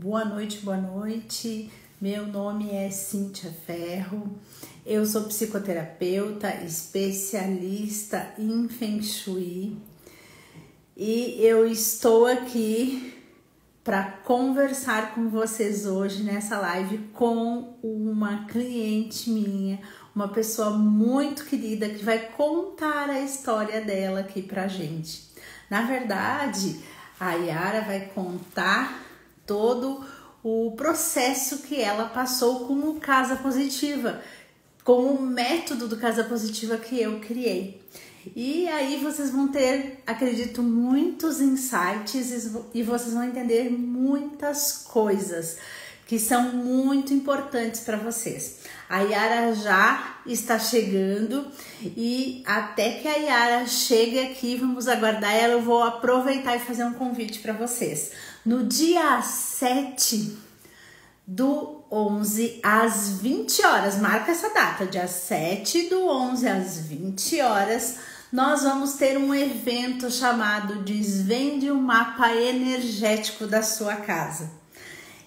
Boa noite, boa noite. Meu nome é Cíntia Ferro. Eu sou psicoterapeuta, especialista em Feng Shui e eu estou aqui para conversar com vocês hoje nessa live com uma cliente minha, uma pessoa muito querida que vai contar a história dela aqui pra gente. Na verdade, a Yara vai contar todo o processo que ela passou com o Casa Positiva, com o método do Casa Positiva que eu criei. E aí vocês vão ter, acredito, muitos insights e vocês vão entender muitas coisas que são muito importantes para vocês. A Yara já está chegando e até que a Yara chegue aqui, vamos aguardar ela. Eu vou aproveitar e fazer um convite para vocês. No dia 7/11 às 20 horas, marca essa data, dia 7/11 às 20 horas, nós vamos ter um evento chamado Desvende o Mapa Energético da Sua Casa.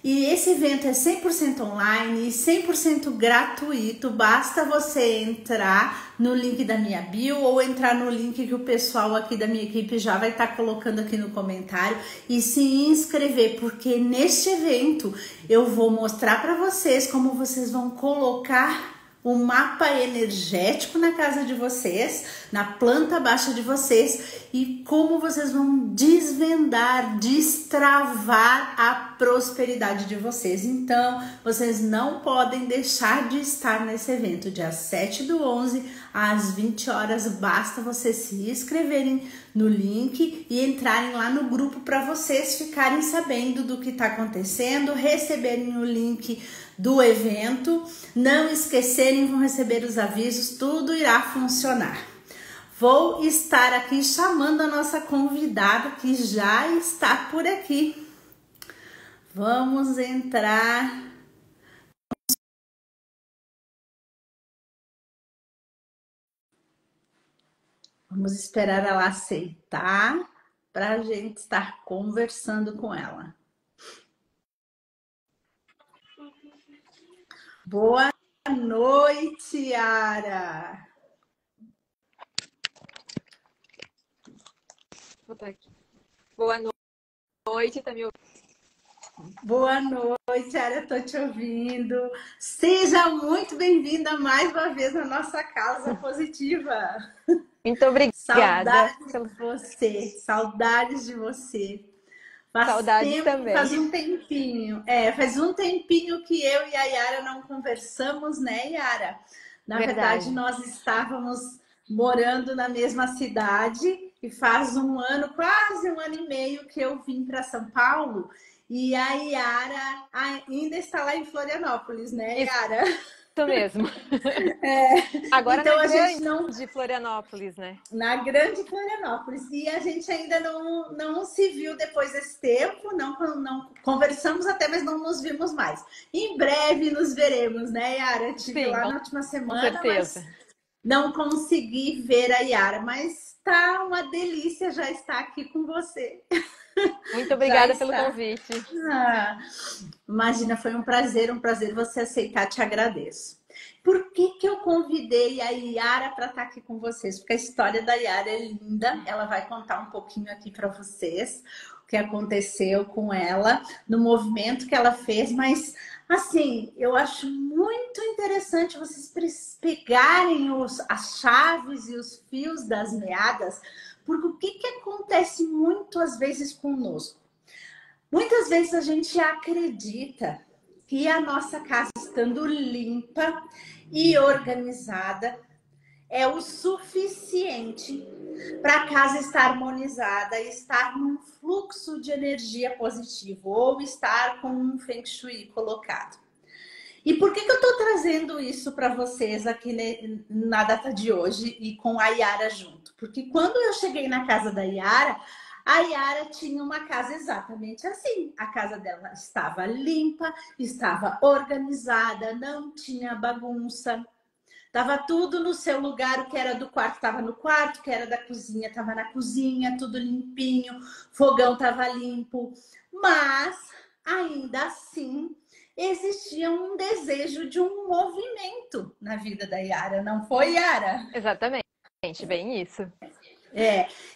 E esse evento é 100% online e 100% gratuito, basta você entrar no link da minha bio ou entrar no link que o pessoal aqui da minha equipe já vai estar colocando aqui no comentário e se inscrever, porque neste evento eu vou mostrar para vocês como vocês vão colocar o mapa energético na casa de vocês, na planta baixa de vocês e como vocês vão desvendar, destravar a prosperidade de vocês. Então, vocês não podem deixar de estar nesse evento, dia 7/11 às 20 horas. Basta vocês se inscreverem no link e entrarem lá no grupo para vocês ficarem sabendo do que está acontecendo, receberem o link do evento, não esquecerem, vão receber os avisos, tudo irá funcionar. Vou estar aqui chamando a nossa convidada que já está por aqui. Vamos entrar. Vamos esperar ela aceitar para a gente estar conversando com ela. Boa noite, Yara. Vou botar aqui. Boa noite, tá me ouvindo? Boa noite, Yara, tô te ouvindo. Seja muito bem-vinda mais uma vez na nossa Casa Positiva. Muito obrigada. Saudades de você, saudades de você. Saudades também. Faz um tempinho. Faz um tempinho que eu e a Yara não conversamos, né, Yara? Na verdade, nós estávamos morando na mesma cidade e faz um ano, quase um ano e meio que eu vim para São Paulo e a Yara ainda está lá em Florianópolis, né, Yara? Isso mesmo. Agora então, na grande Florianópolis, né? Na grande Florianópolis. E a gente ainda não se viu depois desse tempo, não conversamos até, mas não nos vimos mais. Em breve nos veremos, né, Yara? Eu estive lá na última semana, mas não consegui ver a Yara, mas tá uma delícia já estar aqui com você. Muito obrigada pelo convite. Imagina, foi um prazer você aceitar, te agradeço. Por que eu convidei a Yara para estar aqui com vocês? Porque a história da Yara é linda, ela vai contar um pouquinho aqui para vocês o que aconteceu com ela, no movimento que ela fez, mas assim, eu acho muito interessante vocês pegarem as chaves e os fios das meadas, porque o que acontece muito às vezes conosco? Muitas vezes a gente acredita que a nossa casa estando limpa e organizada é o suficiente para a casa estar harmonizada e estar num fluxo de energia positivo ou estar com um Feng Shui colocado. E por que eu estou trazendo isso para vocês aqui na data de hoje e com a Yara junto? Porque quando eu cheguei na casa da Yara, a Yara tinha uma casa exatamente assim. A casa dela estava limpa, estava organizada, não tinha bagunça. Tava tudo no seu lugar, o que era do quarto estava no quarto, o que era da cozinha estava na cozinha, tudo limpinho, fogão estava limpo. Mas ainda assim existia um desejo de um movimento na vida da Yara, não foi, Yara? Exatamente, bem isso.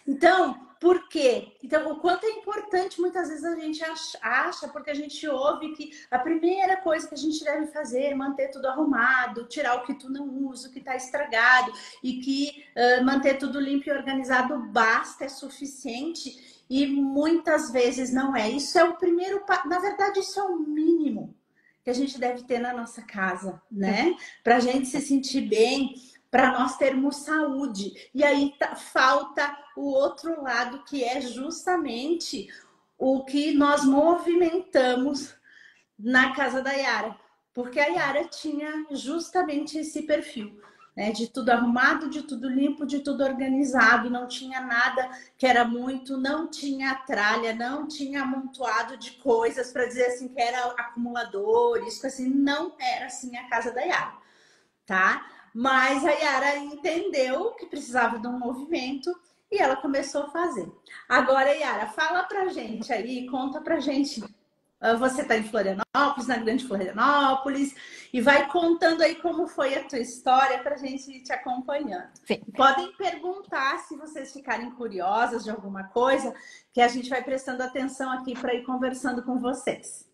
Então, por quê? Então, o quanto é importante, muitas vezes a gente acha, porque a gente ouve que a primeira coisa que a gente deve fazer é manter tudo arrumado, tirar o que tu não usa, o que está estragado, e que manter tudo limpo e organizado basta, é suficiente, e muitas vezes não é. Isso é o primeiro, na verdade, isso é o mínimo que a gente deve ter na nossa casa, né? Para a gente se sentir bem, para nós termos saúde. E aí falta o outro lado, que é justamente o que nós movimentamos na casa da Yara. Porque a Yara tinha justamente esse perfil, né? De tudo arrumado, de tudo limpo, de tudo organizado. Não tinha nada que era muito, não tinha tralha, não tinha amontoado de coisas para dizer assim que era acumulador, isso assim, não era assim a casa da Yara, tá? Mas a Yara entendeu que precisava de um movimento e ela começou a fazer. Agora, Yara, fala pra gente aí, conta pra gente. Você tá em Florianópolis, na Grande Florianópolis, e vai contando aí como foi a tua história pra gente ir te acompanhando. Sim. Podem perguntar se vocês ficarem curiosas de alguma coisa, que a gente vai prestando atenção aqui para ir conversando com vocês.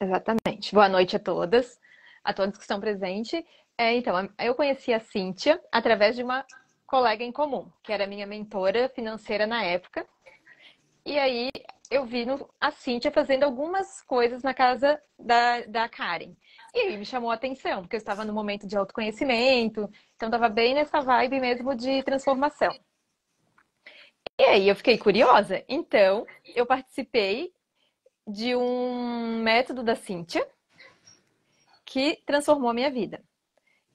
Exatamente. Boa noite a todos que estão presentes. Então, eu conheci a Cíntia através de uma colega em comum, que era minha mentora financeira na época. E aí eu vi a Cíntia fazendo algumas coisas na casa da Karen. E aí me chamou a atenção, porque eu estava no momento de autoconhecimento, então estava bem nessa vibe mesmo de transformação. E aí eu fiquei curiosa, então eu participei de um método da Cíntia que transformou a minha vida.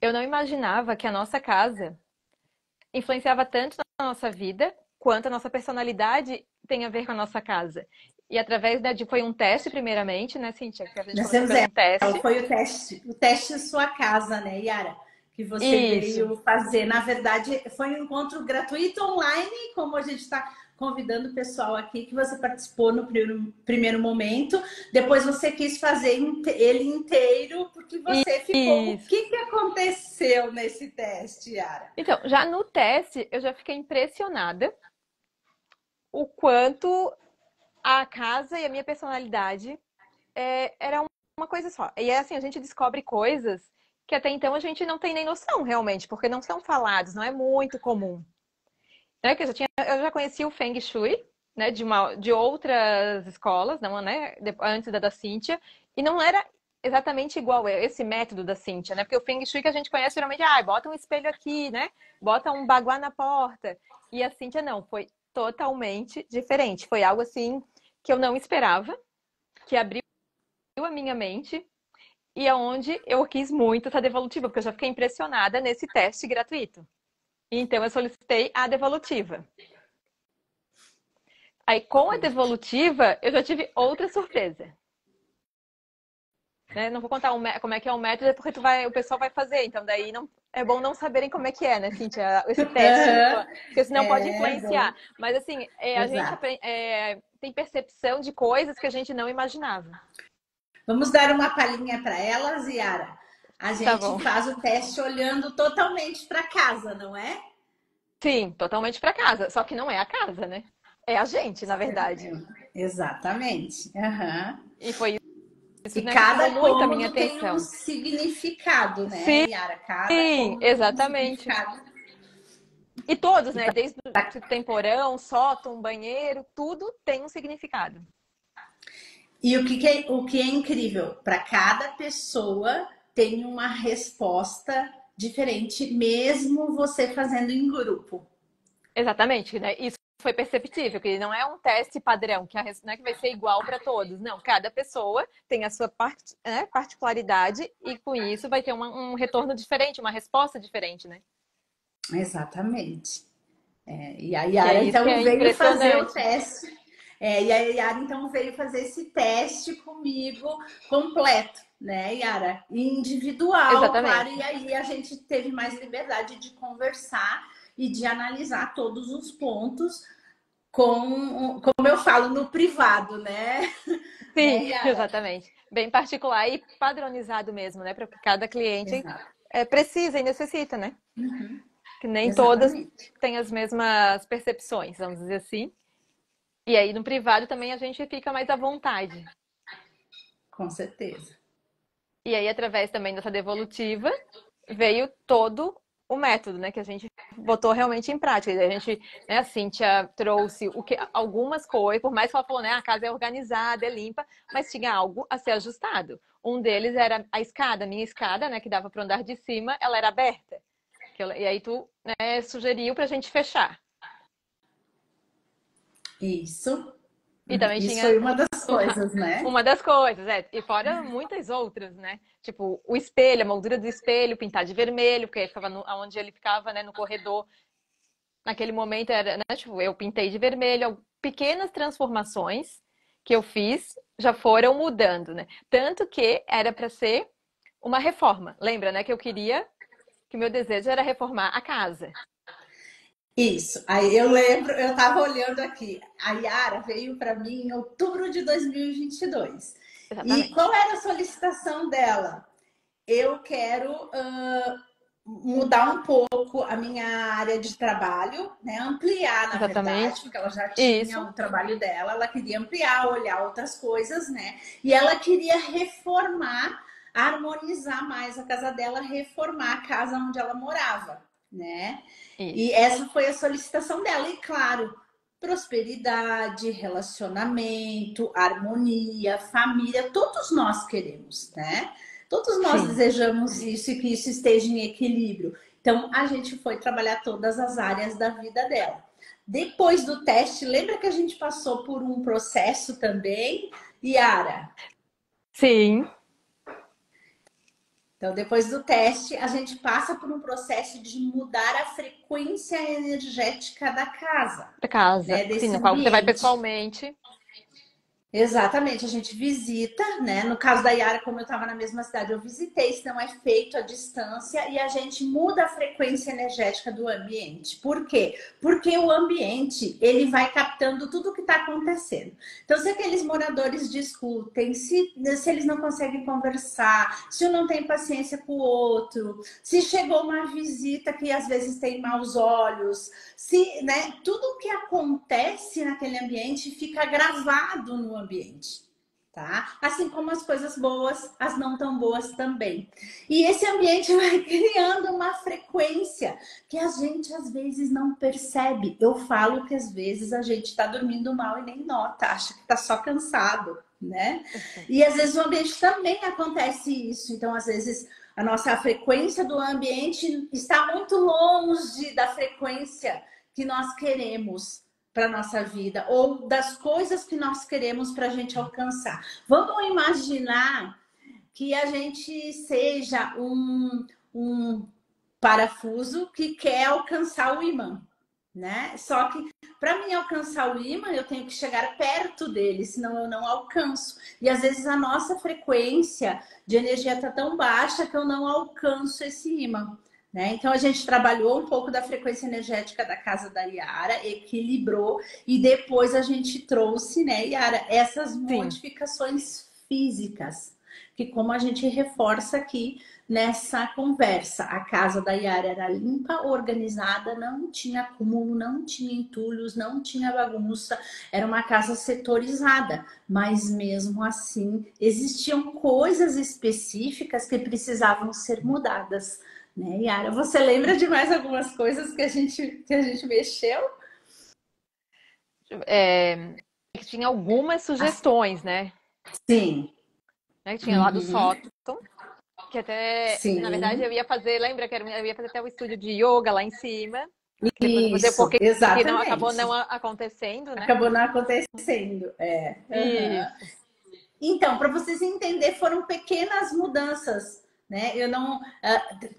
Eu não imaginava que a nossa casa influenciava tanto na nossa vida quanto a nossa personalidade tem a ver com a nossa casa. E através foi um teste primeiramente, né, Cíntia? Que a gente Nós temos um teste. Foi o teste sua casa, né, Yara? Que você veio fazer. Na verdade, foi um encontro gratuito online, como a gente está convidando o pessoal aqui, que você participou no primeiro momento. Depois você quis fazer ele inteiro, porque você ficou... O que aconteceu nesse teste, Yara? Então, já no teste, eu já fiquei impressionada o quanto a casa e a minha personalidade era uma coisa só. E assim, a gente descobre coisas que até então a gente não tem nem noção realmente, porque não são falados, não é muito comum. Né? Que eu já conhecia o Feng Shui, né, de outras escolas, não, né, antes da Cíntia, e não era exatamente igual esse método da Cíntia, né? Porque o Feng Shui que a gente conhece geralmente, bota um espelho aqui, né? Bota um baguá na porta. E a Cíntia não, foi totalmente diferente. Foi algo assim que eu não esperava, que abriu a minha mente e aonde eu quis muito essa devolutiva, porque eu já fiquei impressionada nesse teste gratuito. Então eu solicitei a devolutiva. Aí com a devolutiva eu já tive outra surpresa. Né? Não vou contar como é que é o método, porque o pessoal vai fazer, então daí não é bom não saberem como é que é, né, Cíntia, esse teste, porque senão pode influenciar. Mas assim, a gente tem percepção de coisas que a gente não imaginava. Vamos dar uma palhinha para elas, Yara. A gente faz o teste olhando totalmente para casa, não é? Sim, totalmente para casa. Só que não é a casa, né? É a gente, na verdade. Exatamente. E foi isso, e né, cada muito a minha tem atenção. Um significado, né, sim, Yara? Sim, exatamente. E todos, né? Desde o temporão, sótão, banheiro, tudo tem um significado. E o que é incrível, para cada pessoa tem uma resposta diferente, mesmo você fazendo em grupo. Exatamente, né? Isso foi perceptível, que não é um teste padrão, que não é que vai ser igual para todos. Não, cada pessoa tem a sua particularidade e com isso vai ter um retorno diferente, uma resposta diferente, né? Exatamente. E a Yara, então, veio fazer o teste. E a Yara, então, veio fazer esse teste comigo completo, né, Yara? Individual, exatamente. Claro. E aí a gente teve mais liberdade de conversar e de analisar todos os pontos como eu falo, no privado, né? Sim, né, Yara? exatamente. Bem particular e padronizado mesmo, né? Para que cada cliente Exato. precisa e necessita, né? Uhum. Que nem todas Exatamente. têm as mesmas percepções, vamos dizer assim. E aí no privado também a gente fica mais à vontade. Com certeza. E aí, através também dessa devolutiva, veio todo o método, né? Que a gente botou realmente em prática. A gente, né, a Cíntia trouxe algumas coisas, por mais que ela falou, né? A casa é organizada, é limpa, mas tinha algo a ser ajustado. Um deles era a escada, a minha escada, né? Que dava para o andar de cima, ela era aberta. E aí tu, né, sugeriu pra gente fechar. Isso. E também Isso tinha foi uma das coisas, né? uma das coisas, e fora muitas outras, né? Tipo, o espelho, a moldura do espelho, pintar de vermelho, porque ficava onde ele ficava, né, no corredor. Naquele momento era, né, tipo, eu pintei de vermelho, pequenas transformações que eu fiz já foram mudando, né? Tanto que era para ser uma reforma. Lembra, né, que eu queria, que meu desejo era reformar a casa. Isso. Aí eu lembro, eu estava olhando aqui, a Yara veio para mim em outubro de 2022. E Exatamente. qual era a solicitação dela? Eu quero mudar um pouco a minha área de trabalho, né? Ampliar, na verdade, Exatamente. porque ela já tinha Isso. o trabalho dela, ela queria ampliar, olhar outras coisas, né? E ela queria reformar, harmonizar mais a casa dela, reformar a casa onde ela morava, né? E Isso. essa foi a solicitação dela, e claro, prosperidade, relacionamento, harmonia, família, todos nós queremos, né? Todos nós Sim. desejamos isso e que isso esteja em equilíbrio. Então, a gente foi trabalhar todas as áreas da vida dela. Depois do teste, lembra que a gente passou por um processo também, Yara? Sim. Então, depois do teste, a gente passa por um processo de mudar a frequência energética da casa, Da casa. né? Sim, Desse no qual você vai ambiente. pessoalmente. Exatamente, a gente visita, né? No caso da Yara, como eu estava na mesma cidade, eu visitei, senão é feito à distância e a gente muda a frequência energética do ambiente. Por quê? Porque o ambiente, ele vai captando tudo o que está acontecendo. Então, se aqueles moradores discutem, se eles não conseguem conversar, se um não tem paciência com o outro, se chegou uma visita que às vezes tem maus olhos, se, né, tudo que acontece naquele ambiente fica gravado no ambiente, tá? Assim como as coisas boas, as não tão boas também. E esse ambiente vai criando uma frequência que a gente às vezes não percebe. Eu falo que às vezes a gente tá dormindo mal e nem nota, acha que tá só cansado, né? E às vezes no ambiente também acontece isso. Então, às vezes a nossa frequência do ambiente está muito longe da frequência que nós queremos para nossa vida ou das coisas que nós queremos para a gente alcançar. Vamos imaginar que a gente seja um parafuso que quer alcançar o imã, né? Só que para mim alcançar o imã, eu tenho que chegar perto dele, senão eu não alcanço. E às vezes a nossa frequência de energia está tão baixa que eu não alcanço esse imã. Né? Então a gente trabalhou um pouco da frequência energética da casa da Yara, equilibrou e depois a gente trouxe, né, Yara, essas Sim. modificações físicas, que como a gente reforça aqui nessa conversa, a casa da Yara era limpa, organizada, não tinha acúmulo, não tinha entulhos, não tinha bagunça, era uma casa setorizada, mas mesmo assim existiam coisas específicas que precisavam ser mudadas. Né, Yara? Você lembra de mais algumas coisas que a gente mexeu? É, tinha algumas sugestões, né? Sim. Tinha lá do Uhum. sótão, que até, na verdade, Sim. eu ia fazer, lembra que eu ia fazer até o estúdio de yoga lá em cima, que depois eu vou fazer Isso, porque que não acabou exatamente. não acontecendo, né? Acabou não acontecendo. É. Uhum. Isso. Então, para vocês entenderem, foram pequenas mudanças, né? Eu não.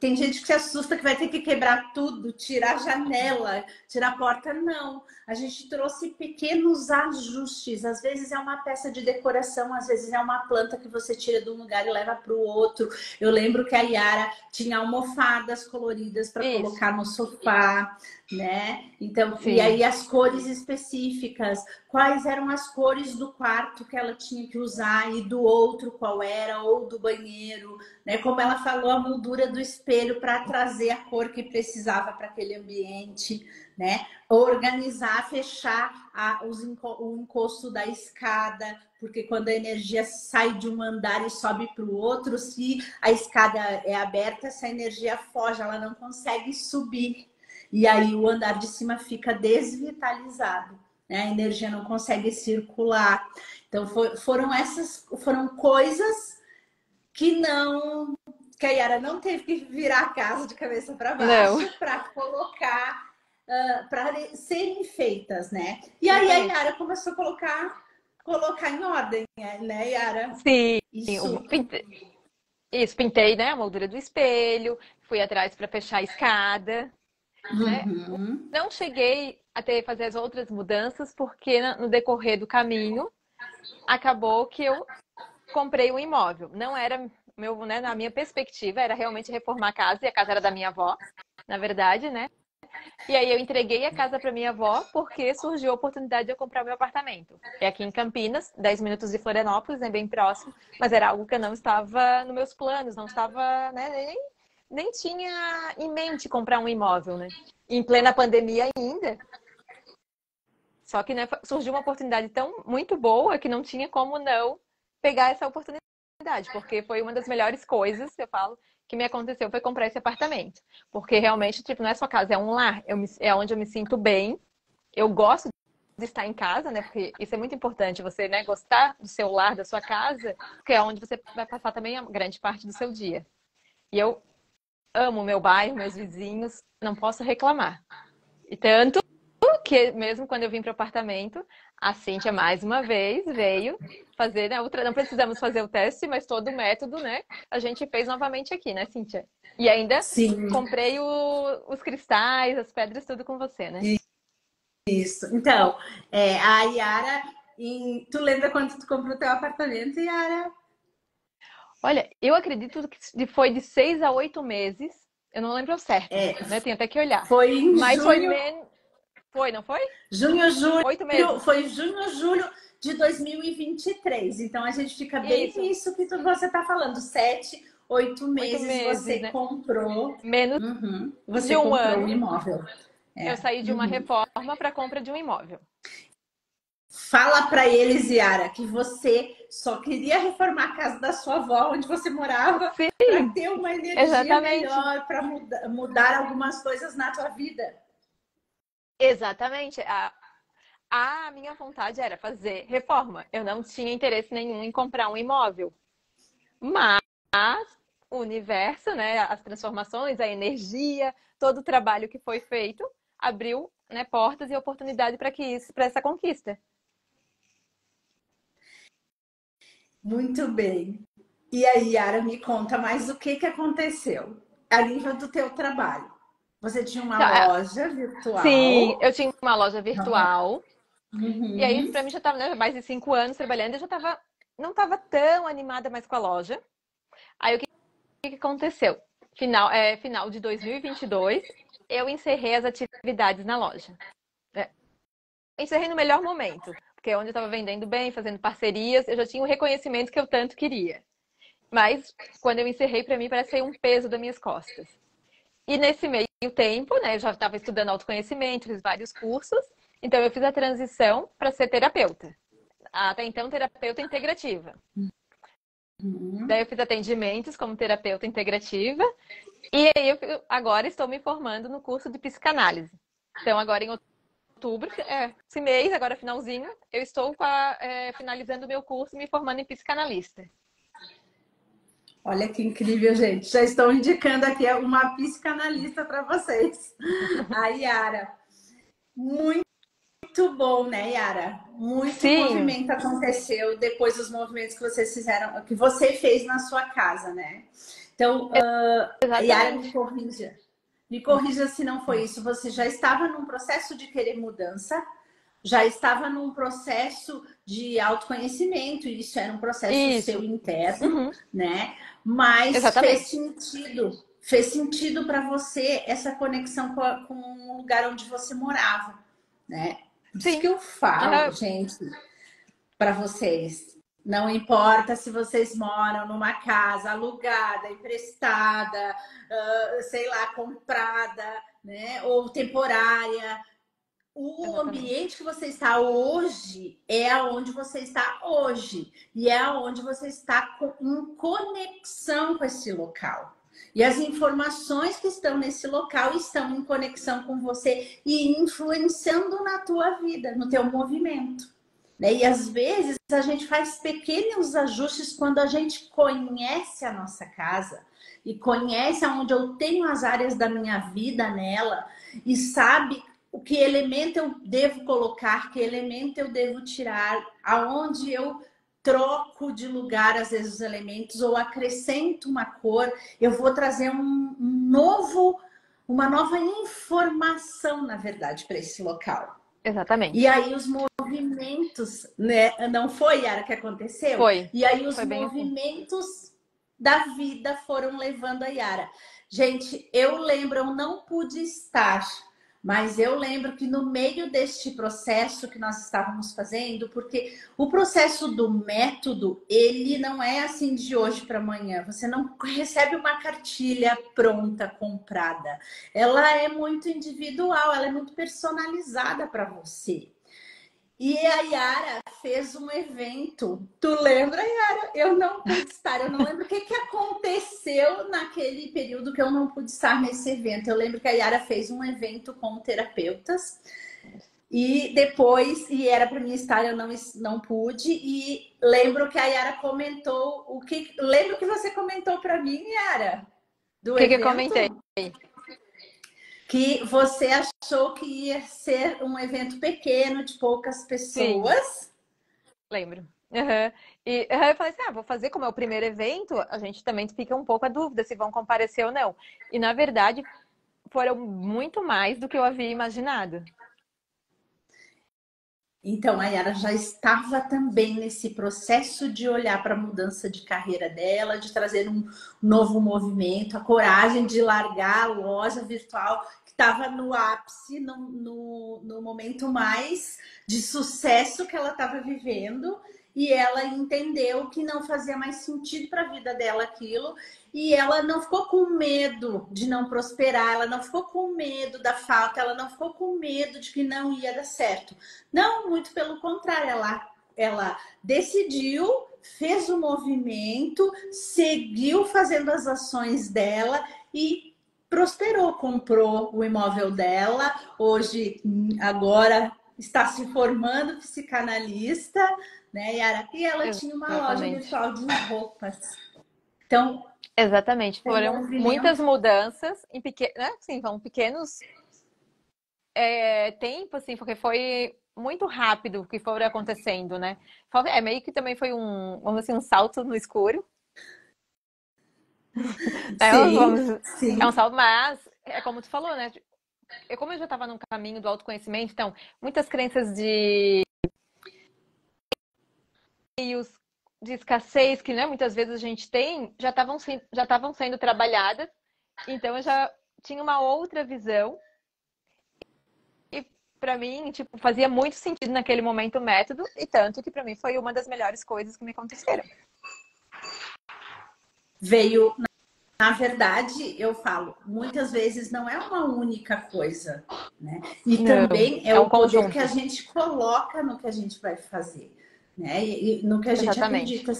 Tem gente que se assusta que vai ter que quebrar tudo, tirar a janela, tirar a porta. Não. A gente trouxe pequenos ajustes. Às vezes é uma peça de decoração, às vezes é uma planta que você tira de um lugar e leva para o outro. Eu lembro que a Yara tinha almofadas coloridas para Isso, colocar no sofá, né? Então, e sim. aí as cores específicas, quais eram as cores do quarto que ela tinha que usar e do outro qual era, ou do banheiro, né? Como ela falou, a moldura do espelho para trazer a cor que precisava para aquele ambiente, né? Organizar, fechar o encosto da escada, porque quando a energia sai de um andar e sobe para o outro, se a escada é aberta, essa energia foge, ela não consegue subir. E aí o andar de cima fica desvitalizado, né? A energia não consegue circular. Então foram coisas que a Yara não teve que virar a casa de cabeça para Não, baixo para colocar, para serem feitas, né? E aí a exatamente. Yara começou a colocar em ordem, né, Yara? Sim, Isso. isso, pintei, né, a moldura do espelho, fui atrás para fechar a escada, né? Uhum. Não cheguei a ter fazer as outras mudanças porque no decorrer do caminho acabou que eu comprei um imóvel. Não era meu, né, na minha perspectiva, era realmente reformar a casa, e a casa era da minha avó, na verdade, né? E aí eu entreguei a casa para minha avó porque surgiu a oportunidade de eu comprar o meu apartamento. É aqui em Campinas, 10 minutos de Florianópolis, é bem próximo, mas era algo que eu não estava nos meus planos, não estava, né, nem tinha em mente comprar um imóvel, né? Em plena pandemia ainda. Só que, né, surgiu uma oportunidade tão muito boa que não tinha como não pegar essa oportunidade, porque foi uma das melhores coisas, eu falo, que me aconteceu foi comprar esse apartamento. Porque realmente, tipo, não é só casa, é um lar, é onde eu me sinto bem. Eu gosto de estar em casa, né? Porque isso é muito importante, você, né, gostar do seu lar, da sua casa, porque é onde você vai passar também a grande parte do seu dia. E eu amo o meu bairro, meus vizinhos, não posso reclamar. E tanto que mesmo quando eu vim para o apartamento, a Cíntia mais uma vez veio fazer, né? Não precisamos fazer o teste, mas todo o método, né? A gente fez novamente aqui, né, Cíntia? E ainda Sim, comprei os cristais, as pedras, tudo com você, né? isso. Então, a Yara, tu lembra quando tu comprou teu apartamento, Yara? Olha, eu acredito que foi de 6 a 8 meses. Eu não lembro ao certo, É, né? Tenho até que olhar. foi em Mas foi junho, menos. Foi, não foi? junho, Oito julho, meses. foi junho, julho de 2023. Então a gente fica bem Isso, nisso que você está falando. 7, 8 oito meses meses, você né? comprou. Menos Uhum, você de um comprou um ano, imóvel. eu É. saí de uma Uhum. reforma para compra de um imóvel. Fala para eles, Yara, que você só queria reformar a casa da sua avó, onde você morava, para Sim, ter uma energia exatamente. melhor, para mudar algumas coisas na tua vida. Exatamente. A minha vontade era fazer reforma. Eu não tinha interesse nenhum em comprar um imóvel. Mas o universo, né, as transformações, a energia, todo o trabalho que foi feito, abriu, né, portas e oportunidade para essa conquista. Muito bem. E aí, Yara, me conta mais o que aconteceu a nível do teu trabalho. Você tinha uma Então, loja sim, virtual. eu tinha uma loja virtual. E aí, Uhum. para mim, já estava, né, mais de 5 anos trabalhando, eu já estava, não estava tão animada mais com a loja. Aí, o que aconteceu? Final de 2022, eu encerrei as atividades na loja. É, encerrei no melhor momento, porque é onde eu estava vendendo bem, fazendo parcerias, eu já tinha o reconhecimento que eu tanto queria. Mas, quando eu encerrei, para mim, parece sair um peso das minhas costas. E nesse meio tempo, né, eu já estava estudando autoconhecimento, fiz vários cursos, então eu fiz a transição para ser terapeuta. Até então, terapeuta integrativa. Daí Uhum. eu fiz atendimentos como terapeuta integrativa. E aí agora estou me formando no curso de psicanálise. Então, agora em outubro, esse mês, agora finalzinho, eu estou finalizando o meu curso e me formando em psicanalista. Olha que incrível, gente. Já estou indicando aqui uma psicanalista para vocês. A Yara, muito muito bom, né, Yara? Muito Sim, movimento aconteceu depois dos movimentos que vocês fizeram, que você fez na sua casa, né? Então, Yara, exatamente. me corrija se não foi isso. Você já estava num processo de querer mudança, já estava num processo de autoconhecimento, e isso era um processo seu Isso. interno, Uhum, né? Mas exatamente. fez sentido para você essa conexão com o lugar onde você morava, né? Por isso que Sim. eu falo, Aham, gente, para vocês. Não importa se vocês moram numa casa alugada, emprestada, sei lá, comprada, né? Ou temporária. O exatamente. ambiente que você está hoje é aonde você está hoje. E é aonde você está em conexão com esse local. E as informações que estão nesse local estão em conexão com você e influenciando na tua vida, no teu movimento. Né? E às vezes a gente faz pequenos ajustes quando a gente conhece a nossa casa e conhece aonde eu tenho as áreas da minha vida nela e sabe o que elemento eu devo colocar, que elemento eu devo tirar, aonde eu troco de lugar às vezes os elementos ou acrescento uma cor, eu vou trazer uma nova informação, na verdade, para esse local. E Exatamente. aí os movimentos, né? Não foi, Yara, que aconteceu? Foi. E aí os Foi bem assim. movimentos da vida foram levando a Yara. Gente, eu lembro, eu não pude estar, mas eu lembro que no meio deste processo que nós estávamos fazendo, porque o processo do método, ele não é assim de hoje para amanhã. Você não recebe uma cartilha pronta, comprada. Ela é muito individual, ela é muito personalizada para você. E a Yara fez um evento. Tu lembra, Yara? Eu não pude estar. Eu não lembro o que, que aconteceu naquele período que eu não pude estar nesse evento. Eu lembro que a Yara fez um evento com terapeutas. E depois, e era para mim estar, eu não pude. E lembro que a Yara comentou o que. Lembro que você comentou para mim, Yara, O do que que eu comentei? evento? Que você achou que ia ser um evento pequeno, de poucas Sim, pessoas. lembro. Aham. E eu falei assim: ah, vou fazer como é o primeiro evento, a gente também fica um pouco a dúvida se vão comparecer ou não. E na verdade, foram muito mais do que eu havia imaginado. Então, a Yara já estava também nesse processo de olhar para a mudança de carreira dela, de trazer um novo movimento, a coragem de largar a loja virtual que estava no ápice, no momento mais de sucesso que ela estava vivendo. E ela entendeu que não fazia mais sentido para a vida dela aquilo. E ela não ficou com medo de não prosperar, ela não ficou com medo da falta, ela não ficou com medo de que não ia dar certo. Não, muito pelo contrário, ela decidiu, fez o movimento, seguiu fazendo as ações dela e prosperou, comprou o imóvel dela. Hoje, agora está se formando psicanalista, né, Yara? E ela tinha uma loja Exatamente. virtual de roupas. Então, Exatamente. o Foram muitas movimento. mudanças em pequenos, né? Sim, são pequenos tempos, assim, porque foi muito rápido o que foi acontecendo, né? É meio que também foi vamos assim, um salto no escuro. Né? Sim, É um sim. salto, mas é como tu falou, né? Como eu já estava no caminho do autoconhecimento, então, muitas crenças de escassez que, né, muitas vezes a gente tem, já estavam sendo trabalhadas. Então eu já tinha uma outra visão e para mim, tipo, fazia muito sentido naquele momento o método e tanto que para mim foi uma das melhores coisas que me aconteceram. Veio. Na verdade, eu falo, muitas vezes não é uma única coisa, né? E Não, também é é um o poder que a conjunto. gente coloca no que a gente vai fazer. né? E no que a gente Exatamente. acredita,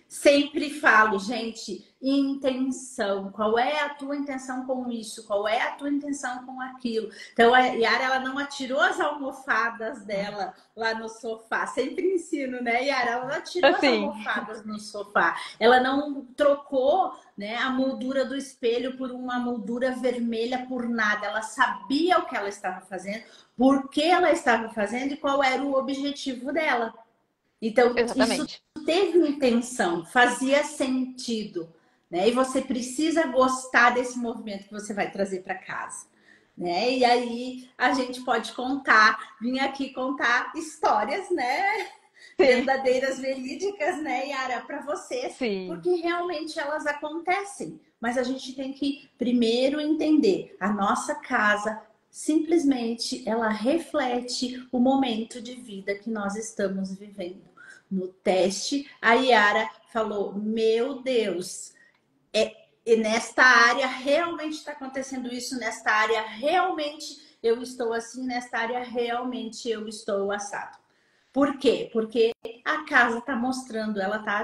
sempre falo, gente, intenção. Qual é a tua intenção com isso? Qual é a tua intenção com aquilo? Então, a Yara, ela não atirou as almofadas dela lá no sofá. Sempre ensino, né, Yara? Ela não atirou as Assim, almofadas no sofá. Ela não trocou, né, a moldura do espelho por uma moldura vermelha por nada. Ela sabia o que ela estava fazendo, por que ela estava fazendo e qual era o objetivo dela. Então, isso exatamente. teve intenção, fazia sentido, né? E você precisa gostar desse movimento que você vai trazer para casa, né? E aí a gente pode contar, vir aqui contar histórias, né? Sim, Verdadeiras, verídicas, né, Yara, para vocês, sim, porque realmente elas acontecem. Mas a gente tem que primeiro entender a nossa casa. Simplesmente ela reflete o momento de vida que nós estamos vivendo. No teste, a Yara falou: Meu Deus, e nesta área realmente está acontecendo isso, nesta área realmente eu estou assim, nesta área realmente eu estou assado. Por quê? Porque a casa está mostrando,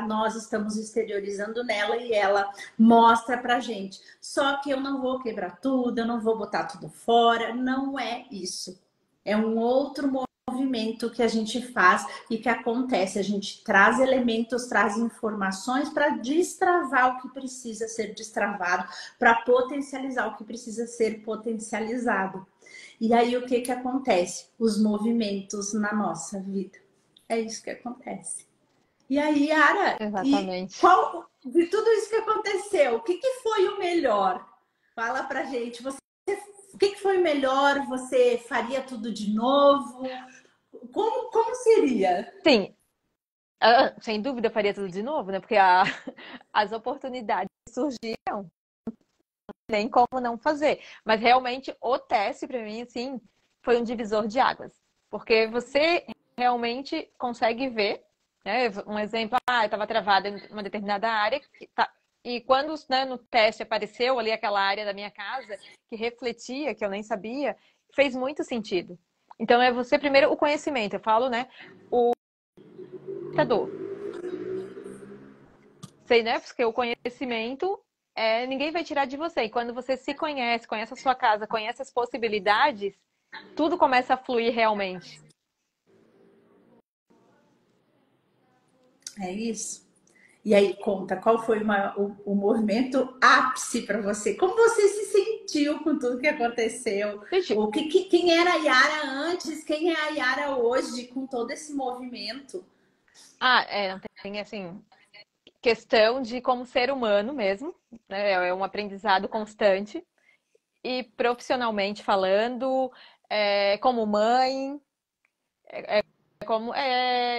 nós estamos exteriorizando nela e ela mostra pra gente. Só que eu não vou quebrar tudo, eu não vou botar tudo fora, não é isso. É um outro movimento que a gente faz e que acontece. A gente traz elementos, traz informações para destravar o que precisa ser destravado, para potencializar o que precisa ser potencializado. E aí o que que acontece? Os movimentos na nossa vida. É isso que acontece. E aí, Yara, e exatamente. qual de tudo isso que aconteceu, o que que foi o melhor? Fala pra gente. O que que foi o melhor? Você faria tudo de novo? Como seria? Sim, sem dúvida eu faria tudo de novo, né? Porque as oportunidades surgiram, nem como não fazer. Mas realmente o teste para mim, assim, foi um divisor de águas. Porque você realmente consegue ver, né? Um exemplo, eu estava travada em uma determinada área, e quando, né, no teste apareceu ali aquela área da minha casa que refletia, que eu nem sabia, fez muito sentido. Então é você primeiro o conhecimento, eu falo, né? O computador. Sei, né? Porque o conhecimento ninguém vai tirar de você. E quando você se conhece, conhece a sua casa, conhece as possibilidades, tudo começa a fluir realmente. É isso? E aí, conta, qual foi o movimento ápice para você? Como você se sentiu com tudo que aconteceu? Gente, Quem era a Yara antes? Quem é a Yara hoje com todo esse movimento? não tem assim, questão de como ser humano mesmo, né? É um aprendizado constante. E profissionalmente falando, como mãe,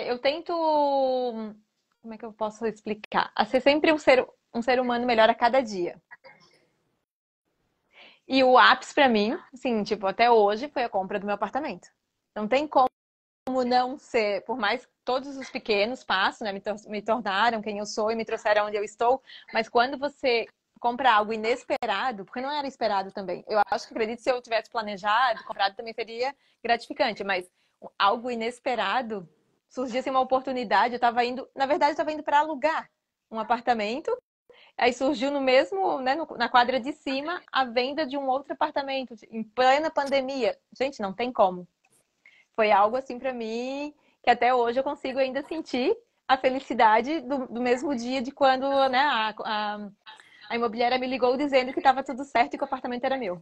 eu tento. Como é que eu posso explicar? A ser sempre um ser humano melhor a cada dia. E o ápice pra mim, assim, tipo, até hoje foi a compra do meu apartamento. Não tem como não ser, por mais que todos os pequenos passos, né, me tornaram quem eu sou e me trouxeram onde eu estou, mas quando você compra algo inesperado, porque não era esperado também. Eu acho que acredito que se eu tivesse planejado, comprado também seria gratificante, mas algo inesperado, surgia assim uma oportunidade, eu estava indo, na verdade eu estava indo para alugar um apartamento. Aí surgiu no mesmo, né, na quadra de cima, a venda de um outro apartamento em plena pandemia. Gente, não tem como. Foi algo assim para mim que até hoje eu consigo ainda sentir a felicidade do mesmo dia de quando, né, a imobiliária me ligou dizendo que estava tudo certo e que o apartamento era meu.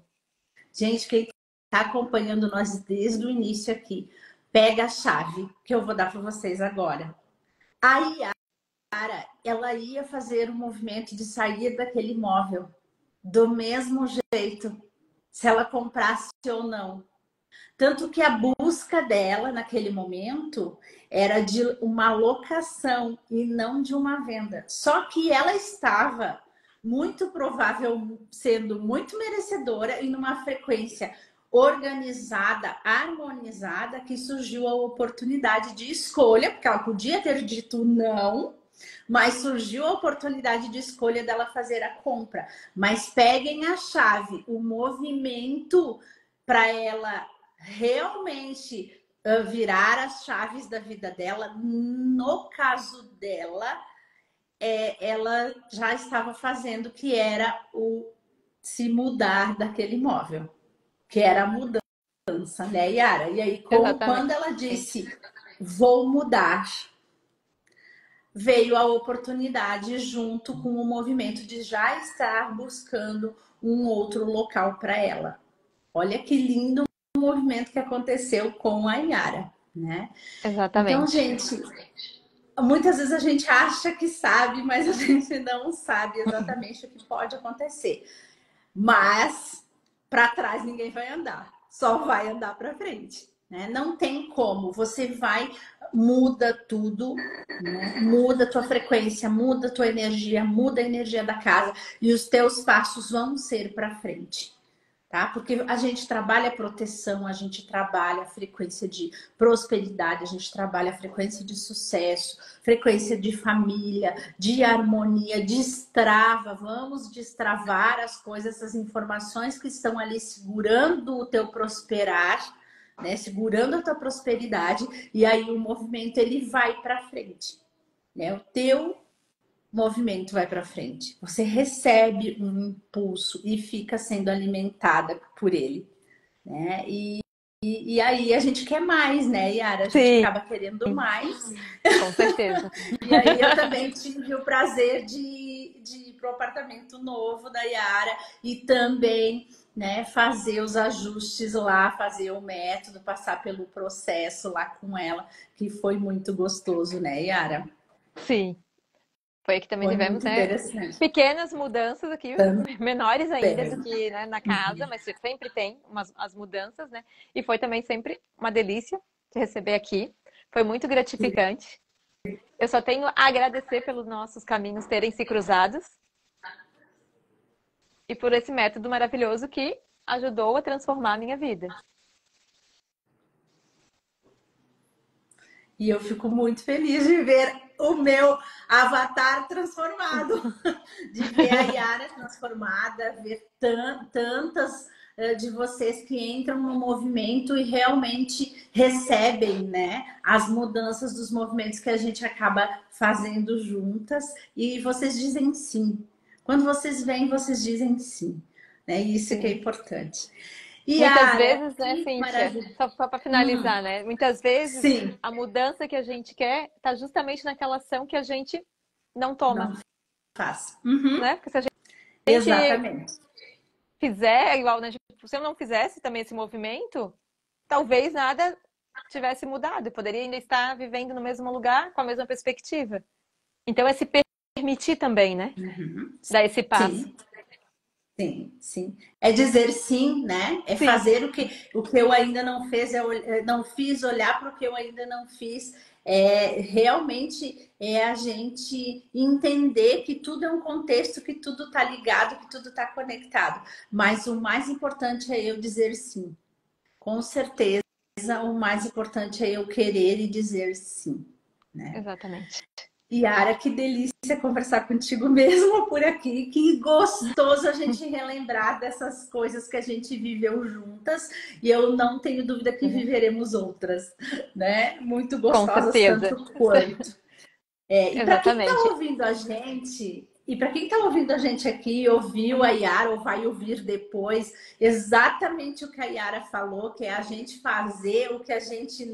Gente, quem está acompanhando nós desde o início aqui, pega a chave que eu vou dar para vocês agora. A Yara, ela ia fazer o movimento de sair daquele imóvel do mesmo jeito, se ela comprasse ou não. Tanto que a busca dela naquele momento era de uma locação e não de uma venda. Só que ela estava muito provável sendo muito merecedora e numa frequência organizada, harmonizada, que surgiu a oportunidade de escolha, porque ela podia ter dito não, mas surgiu a oportunidade de escolha dela fazer a compra. Mas peguem a chave, o movimento para ela realmente virar as chaves da vida dela. No caso dela, ela já estava fazendo que era o se mudar daquele imóvel, que era a mudança, né, Yara? E aí, Exatamente. quando ela disse vou mudar, veio a oportunidade junto com o movimento de já estar buscando um outro local para ela. Olha que lindo o movimento que aconteceu com a Yara, né? Então, Exatamente. gente, muitas vezes a gente acha que sabe, mas a gente não sabe exatamente o que pode acontecer. Mas para trás ninguém vai andar, só vai andar para frente, né? Não tem como. Você vai, muda tudo, né? Muda a tua frequência, muda a tua energia, muda a energia da casa e os teus passos vão ser para frente. Tá? Porque a gente trabalha proteção, a gente trabalha a frequência de prosperidade, a gente trabalha a frequência de sucesso, frequência de família, de harmonia, destrava, vamos destravar as coisas, essas informações que estão ali segurando o teu prosperar, né? Segurando a tua prosperidade, e aí o movimento ele vai para frente, né? O teu movimento vai para frente. Você recebe um impulso e fica sendo alimentada por ele, né? E aí a gente quer mais, né, Yara? A gente Sim, acaba querendo mais. com certeza. E aí eu também tive o prazer de ir para o apartamento novo da Yara e também, né, fazer os ajustes lá, fazer o método, passar pelo processo lá com ela, que foi muito gostoso, né, Yara? Sim. Foi que também Foi tivemos, muito né, interessante. pequenas mudanças aqui, menores ainda do Também. que, né, na casa, mas sempre tem as mudanças, né? E foi também sempre uma delícia te receber aqui. Foi muito gratificante. Eu só tenho a agradecer pelos nossos caminhos terem se cruzados e por esse método maravilhoso que ajudou a transformar a minha vida. E eu fico muito feliz de ver o meu avatar transformado, de ver a Yara transformada, ver tantas de vocês que entram no movimento e realmente recebem, né, as mudanças dos movimentos que a gente acaba fazendo juntas e vocês dizem sim. Quando vocês vêm, vocês dizem sim, né? Isso que é Sim. importante. Muitas Yara, vezes, né, que Cíntia? maravilha. Só para finalizar, né? Muitas vezes Sim, a mudança que a gente quer está justamente naquela ação que a gente não toma, não faz. Uhum. né? Porque se a gente Exatamente. fizer igual, né? Tipo, se eu não fizesse também esse movimento, talvez nada tivesse mudado. Eu poderia ainda estar vivendo no mesmo lugar, com a mesma perspectiva. Então é se permitir também, né? Uhum. Dar esse passo. Sim, sim, sim. É dizer sim, né? É Sim, fazer o que eu ainda não fiz, não fiz, olhar para o que eu ainda não fiz. É, realmente é a gente entender que tudo é um contexto, que tudo está ligado, que tudo está conectado. Mas o mais importante é eu dizer sim. Com certeza, o mais importante é eu querer e dizer sim, né? exatamente. Yara, que delícia conversar contigo mesmo por aqui. Que gostoso a gente relembrar dessas coisas que a gente viveu juntas. E eu não tenho dúvida que viveremos outras, né? Muito Com gostosas, certeza. tanto quanto. E para quem está Exatamente. ouvindo a gente, e para quem está ouvindo a gente aqui, ouviu a Yara ou vai ouvir depois, exatamente o que a Yara falou, que é a gente fazer o que a gente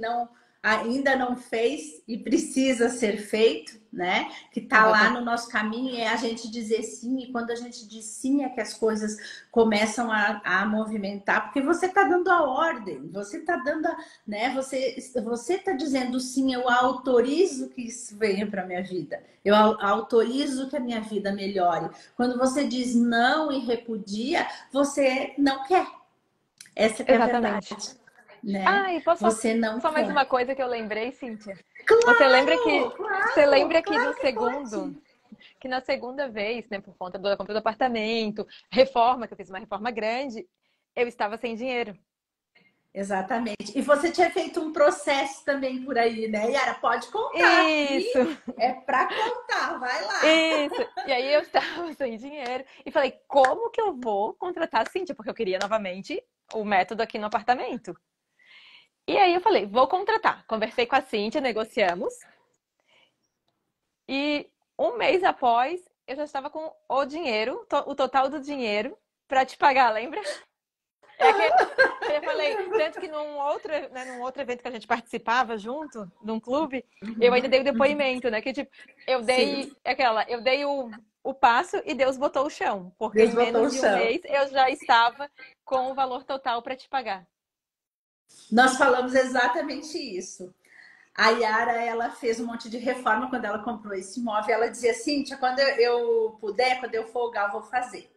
ainda não fez e precisa ser feito, né? Que está lá Exatamente. no nosso caminho, é a gente dizer sim, e quando a gente diz sim é que as coisas começam a movimentar, porque você está dando a ordem, você está dando né? Você está dizendo sim, eu autorizo que isso venha para minha vida. Eu autorizo que a minha vida melhore. Quando você diz não e repudia, você não quer. Essa que é a verdade, Exatamente. né? Ah, e posso Você não só mais quer. uma coisa que eu lembrei, Cíntia? Você lembra Claro, que você claro, lembra claro que pode. que na segunda vez, né, por conta da compra do apartamento, reforma, que eu fiz uma reforma grande, eu estava sem dinheiro. Exatamente. E você tinha feito um processo também por aí, né, Yara? Pode contar aqui. Isso, É para contar, vai lá. isso. E aí eu estava sem dinheiro e falei, como que eu vou contratar a Cíntia? Porque eu queria novamente o método aqui no apartamento. E aí eu falei, vou contratar. Conversei com a Cíntia, negociamos. E um mês após, eu já estava com o dinheiro, o total do dinheiro para te pagar, lembra? É que eu falei, tanto que num outro evento que a gente participava junto, num clube, eu ainda dei o depoimento, né? Que tipo, Sim, eu dei o passo e Deus botou o chão, porque Deus em botou o menos de um chão. mês eu já estava com o valor total para te pagar. Nós falamos exatamente isso. A Yara, ela fez um monte de reforma quando ela comprou esse imóvel. Ela dizia, Cíntia, quando eu puder, quando eu folgar, eu vou fazer.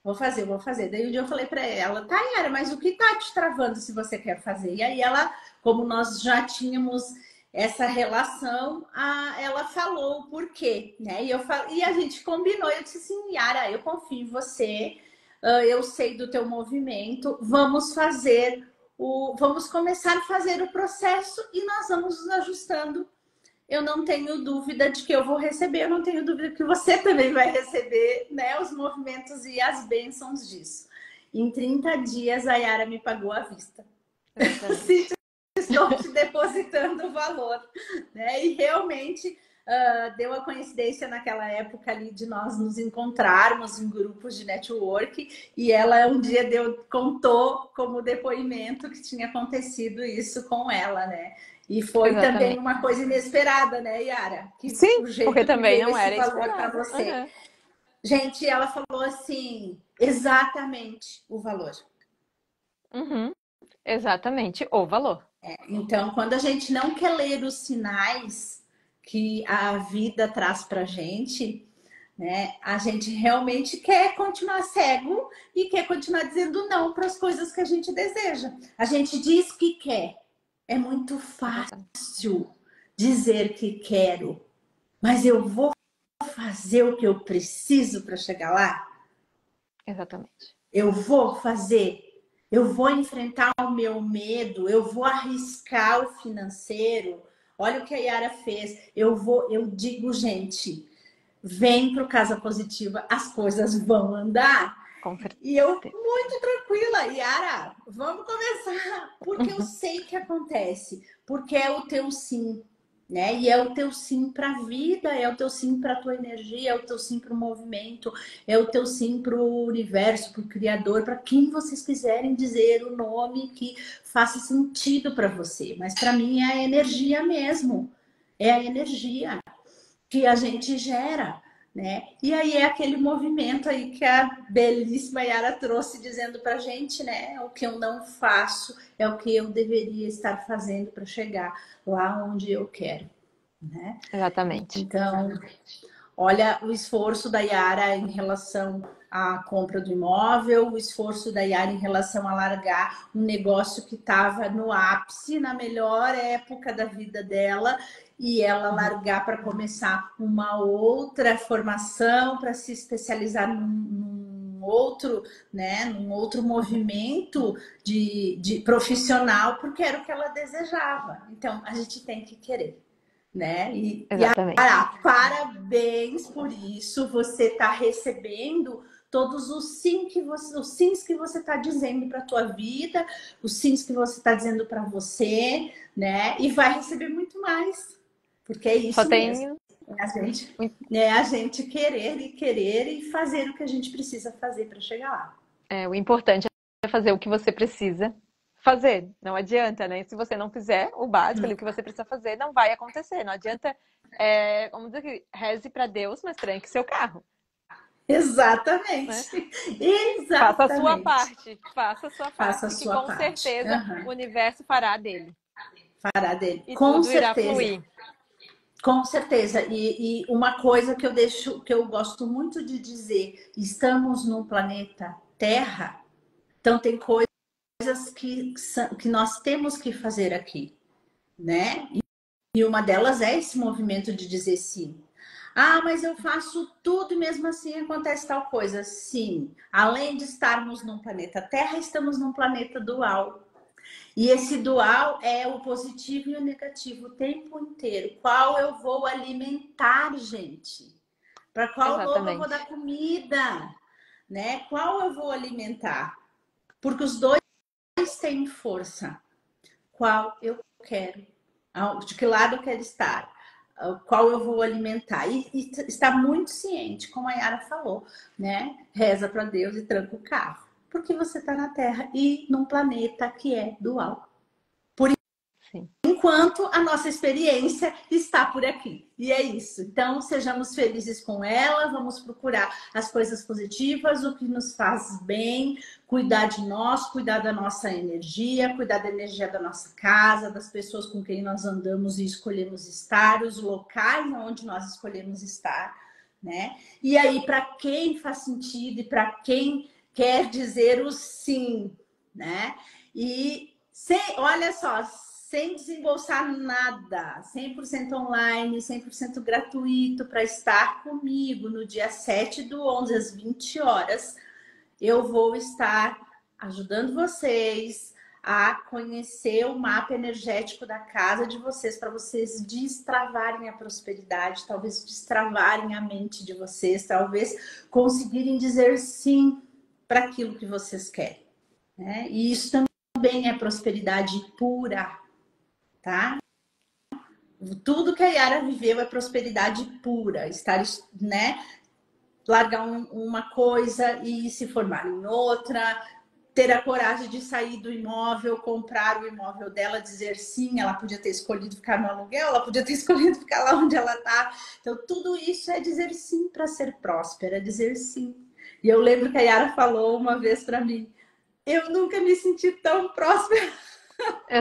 Vou fazer. Daí um dia eu falei para ela, tá, Yara, mas o que tá te travando se você quer fazer? E aí ela, como nós já tínhamos essa relação, ela falou o porquê, né? E a gente combinou. Eu disse assim, Yara, eu confio em você, eu sei do teu movimento, vamos começar a fazer o processo e nós vamos nos ajustando. Eu não tenho dúvida de que eu vou receber, eu não tenho dúvida que você também vai receber, né, os movimentos e as bênçãos disso. Em 30 dias, a Yara me pagou à vista. Sim, Exatamente. estou te depositando o valor, né? E realmente deu a coincidência naquela época ali de nós nos encontrarmos em grupos de network e ela um dia contou como depoimento que tinha acontecido isso com ela, né? E foi também Exatamente. uma coisa inesperada, né, Yara? Que Sim, o porque jeito que também veio não esse era valor para esperado. você. Uhum. Gente, ela falou assim, exatamente o valor. Uhum. Exatamente, o valor. Então, quando a gente não quer ler os sinais que a vida traz para gente, né, a gente realmente quer continuar cego e quer continuar dizendo não para as coisas que a gente deseja. A gente diz que quer. É muito Exatamente. fácil dizer que quero, mas eu vou fazer o que eu preciso para chegar lá? Exatamente. Eu vou fazer, eu vou enfrentar o meu medo, eu vou arriscar o financeiro. Olha o que a Yara fez. Eu digo, gente, vem para o Casa Positiva, as coisas vão andar. Com E eu, certeza. muito tranquila, Yara, vamos começar, porque eu sei que acontece, porque é o teu sim, né? E é o teu sim para a vida, é o teu sim para a tua energia, é o teu sim para o movimento, é o teu sim para o universo, para o Criador, para quem vocês quiserem dizer o nome que faça sentido para você. Mas para mim é a energia mesmo, é a energia que a gente gera, né? E aí é aquele movimento aí que a belíssima Yara trouxe dizendo pra gente, né? O que eu não faço é o que eu deveria estar fazendo para chegar lá onde eu quero, né? Exatamente. Então, olha o esforço da Yara em relação à compra do imóvel, o esforço da Yara em relação a largar um negócio que estava no ápice, na melhor época da vida dela, e ela largar para começar uma outra formação, para se especializar num outro, né, num outro movimento de profissional, porque era o que ela desejava. Então, a gente tem que querer, né? Exatamente. Parabéns por isso. Você está recebendo todos os sims que você está dizendo para a tua vida, os sims que você está dizendo para você, né? E vai receber muito mais, porque é Só isso mesmo. tenho. A gente querer e fazer o que a gente precisa fazer para chegar lá. O importante é fazer o que você precisa fazer. Não adianta, né? Se você não fizer o básico ali, o que você precisa fazer, não vai acontecer. Não adianta, vamos dizer que reze para Deus, mas tranque seu carro, né? Exatamente. Faça a sua Exatamente. parte. Faça a sua Faça a parte, que sua com parte. certeza o Uhum. universo fará dele. Fará dele. E Com tudo irá certeza. fluir. Com certeza. E uma coisa que que eu gosto muito de dizer, estamos num planeta Terra, então tem coisas que nós temos que fazer aqui, né? E uma delas é esse movimento de dizer sim. Ah, mas eu faço tudo e mesmo assim acontece tal coisa. Sim, além de estarmos num planeta Terra, estamos num planeta dual. E esse dual é o positivo e o negativo o tempo inteiro. Qual eu vou alimentar, gente? Para qual lobo eu vou dar Exatamente. comida? Né? Qual eu vou alimentar? Porque os dois têm força. qual eu quero, de que lado eu quero estar, qual eu vou alimentar. E está muito ciente, como a Yara falou, né? Reza para Deus e tranca o carro. Porque você está na Terra e num planeta que é dual. Sim. Enquanto a nossa experiência está por aqui. E é isso. Então, sejamos felizes com ela, vamos procurar as coisas positivas, o que nos faz bem, cuidar de nós, cuidar da nossa energia, cuidar da energia da nossa casa, das pessoas com quem nós andamos e escolhemos estar, os locais onde nós escolhemos estar, né? E aí, para quem faz sentido e para quem quer dizer o sim, né? E olha só, sem desembolsar nada, 100% online, 100% gratuito para estar comigo no dia 7/11, às 20 horas. Eu vou estar ajudando vocês a conhecer o mapa energético da casa de vocês, para vocês destravarem a prosperidade, talvez destravarem a mente de vocês, talvez conseguirem dizer sim para aquilo que vocês querem, né? E isso também é prosperidade pura, tá? Tudo que a Yara viveu é prosperidade pura, estar, né? Largar uma coisa e se formar em outra, ter a coragem de sair do imóvel, comprar o imóvel dela, dizer sim. Ela podia ter escolhido ficar no aluguel, ela podia ter escolhido ficar lá onde ela está. Então, tudo isso é dizer sim para ser próspera, dizer sim. E eu lembro que a Yara falou uma vez para mim: eu nunca me senti tão próspera. Porque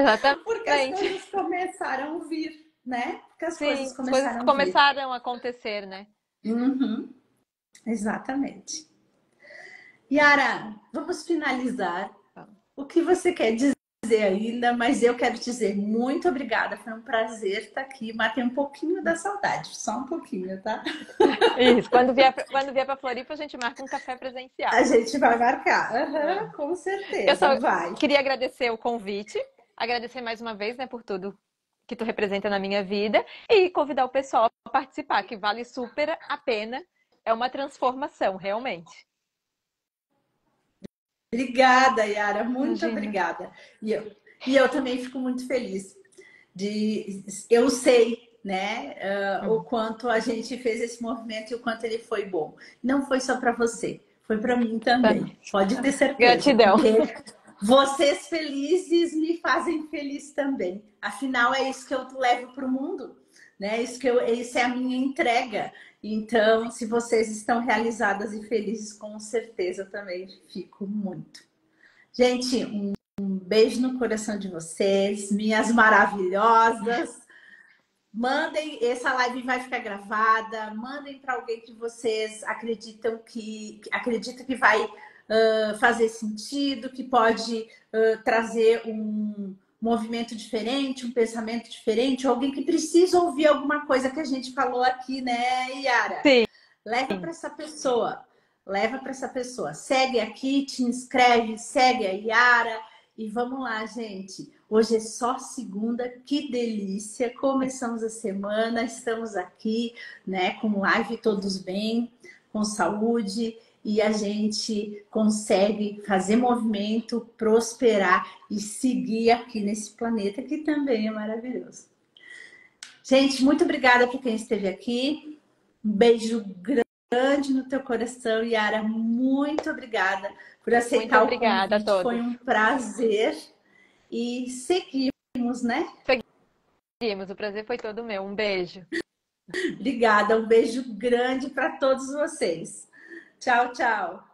as Exatamente. coisas começaram a vir, né? Porque as coisas Sim, as coisas começaram a vir. começaram a acontecer, né? Uhum, exatamente. Yara, vamos finalizar. O que você quer dizer ainda, mas eu quero dizer muito obrigada. Foi um prazer estar aqui. Matei um pouquinho da saudade, só um pouquinho, tá? Isso. Quando vier para Floripa, a gente marca um café presencial. A gente vai marcar. É. Uhum, com Eu certeza, só vai. queria agradecer o convite, agradecer mais uma vez, né, por tudo que tu representa na minha vida e convidar o pessoal a participar, que vale super a pena. É uma transformação, realmente. Obrigada, Yara, muito Imagina. obrigada. E eu também fico muito feliz eu sei, né, o quanto a gente fez esse movimento e o quanto ele foi bom. Não foi só para você, foi para mim também. Pode ter certeza, Gratidão. porque vocês felizes me fazem feliz também. Afinal, é isso que eu levo para o mundo, né? Isso é a minha entrega. Então, se vocês estão realizadas e felizes, com certeza eu também fico muito. Gente, um beijo no coração de vocês, minhas maravilhosas. Mandem, essa live vai ficar gravada. Mandem para alguém que vocês acredita que vai fazer sentido, que pode trazer um movimento diferente, um pensamento diferente, ou alguém que precisa ouvir alguma coisa que a gente falou aqui, né, Yara? Sim. Leva para essa pessoa. Leva para essa pessoa. Segue aqui, te inscreve, segue a Yara. E vamos lá, gente. Hoje é só segunda, que delícia. Começamos a semana, estamos aqui, né, com live todos bem, com saúde, e a gente consegue fazer movimento, prosperar e seguir aqui nesse planeta que também é maravilhoso. Gente, muito obrigada por quem esteve aqui. Um beijo grande no teu coração, Yara. Muito obrigada por Muito aceitar o obrigada a convite. Foi todos. um prazer. E seguimos, né? Seguimos. O prazer foi todo meu. Um beijo. Obrigada. Um beijo grande para todos vocês. Tchau, tchau.